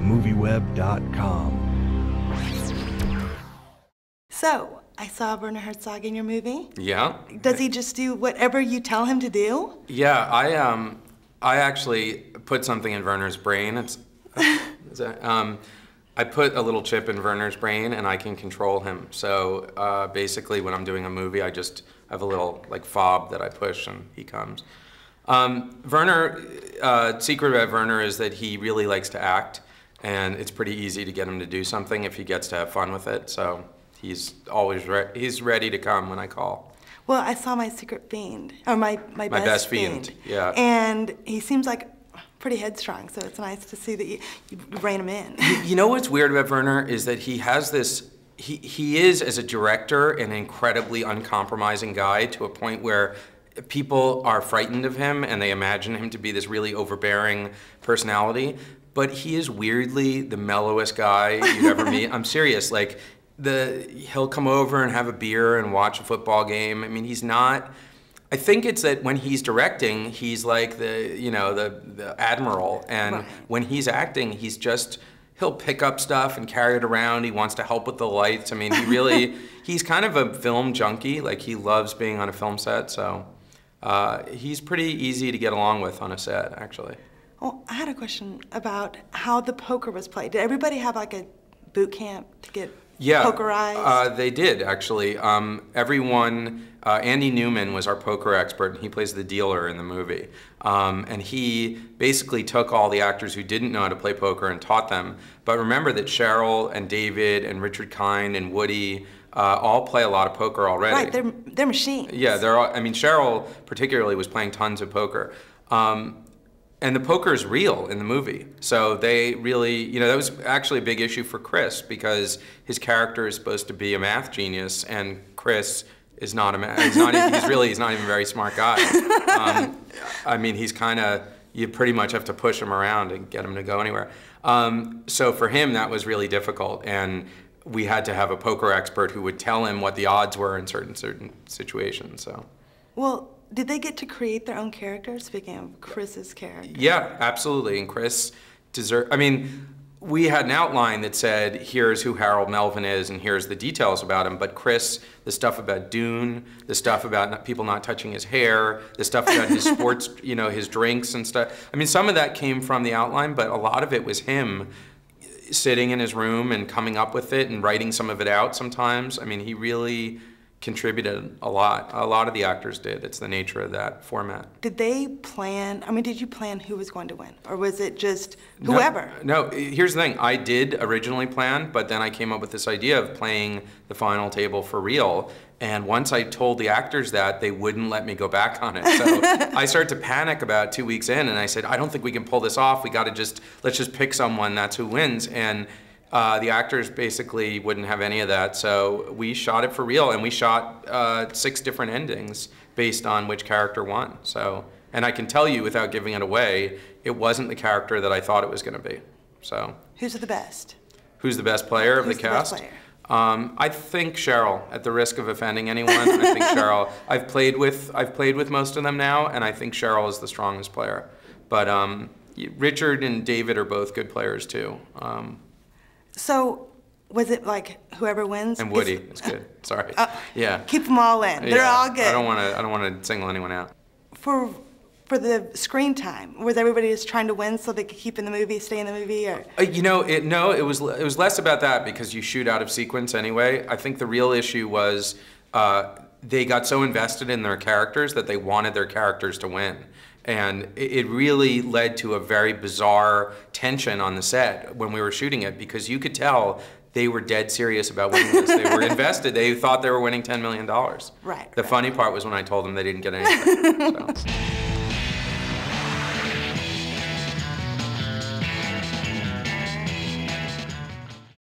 MovieWeb.com. So, I saw Werner Herzog in your movie. Yeah. Does he just do whatever you tell him to do? Yeah, I actually put something in Werner's brain. I put a little chip in Werner's brain, and I can control him. So basically, when I'm doing a movie, I just have a little like fob that I push, and he comes. Werner, secret about Werner is that he really likes to act, and it's pretty easy to get him to do something if he gets to have fun with it. So he's always he's ready to come when I call. Well, I saw My Secret Fiend, or my best fiend. Yeah. And he seems like pretty headstrong, so it's nice to see that you rein him in. You know what's weird about Werner is that he has this, he is, as a director, an incredibly uncompromising guy to a point where people are frightened of him and they imagine him to be this really overbearing personality, but he is weirdly the mellowest guy you'd ever meet. I'm serious, like, he'll come over and have a beer and watch a football game. I mean, he's not, I think it's that when he's directing, he's like the admiral, and right. When he's acting, he's just, he'll pick up stuff and carry it around. He wants to help with the lights. I mean, he really, he's kind of a film junkie. Like, he loves being on a film set, so he's pretty easy to get along with on a set, actually. Well, I had a question about how the poker was played. Did everybody have like a boot camp to get pokerized? They did, actually. Everyone, Andy Newman was our poker expert, and he plays the dealer in the movie. And he basically took all the actors who didn't know how to play poker and taught them. But remember that Cheryl and David and Richard Kind and Woody all play a lot of poker already. Right, they're machines. Yeah, they're all, I mean, Cheryl particularly was playing tons of poker. And the poker is real in the movie. So they really, you know, that was actually a big issue for Chris, because his character is supposed to be a math genius, and Chris is not a math, he's not even a very smart guy. I mean, he's kind of, you pretty much have to push him around and get him to go anywhere. So for him, that was really difficult, and we had to have a poker expert who would tell him what the odds were in certain situations, so. Well, did they get to create their own characters, speaking of Chris's character? Yeah, absolutely, and Chris I mean, we had an outline that said, here's who Harold Melvin is, and here's the details about him, but Chris, the stuff about Dune, the stuff about people not touching his hair, the stuff about his sports, you know, his drinks and stuff. I mean, some of that came from the outline, but a lot of it was him sitting in his room and coming up with it and writing some of it out sometimes. I mean, he really contributed a lot. A lot of the actors did. It's the nature of that format. Did they plan, I mean, did you plan who was going to win? Or was it just whoever? No, here's the thing. I did originally plan, but then I came up with this idea of playing the final table for real. And once I told the actors that, they wouldn't let me go back on it. So I started to panic about 2 weeks in, and I said, I don't think we can pull this off. We got to let's just pick someone, that's who wins. And the actors basically wouldn't have any of that, so we shot it for real, and we shot 6 different endings based on which character won. So, and I can tell you without giving it away, it wasn't the character that I thought it was going to be. So. Who's the best? Who's the best player of the cast? Who's the best player? I think Cheryl. At the risk of offending anyone, I think Cheryl. I've played with most of them now, and I think Cheryl is the strongest player. But Richard and David are both good players too. So, was it like whoever wins? And Woody is good. Sorry. Yeah. Keep them all in. They're all good. I don't want to single anyone out. For the screen time, was everybody just trying to win so they could keep in the movie, stay in the movie, or? You know, it was less about that, because you shoot out of sequence anyway. I think the real issue was they got so invested in their characters that they wanted their characters to win. And it really led to a very bizarre tension on the set when we were shooting it, because you could tell they were dead serious about winning this. They were invested. They thought they were winning $10 million. Right. The funny part was when I told them they didn't get anything. So.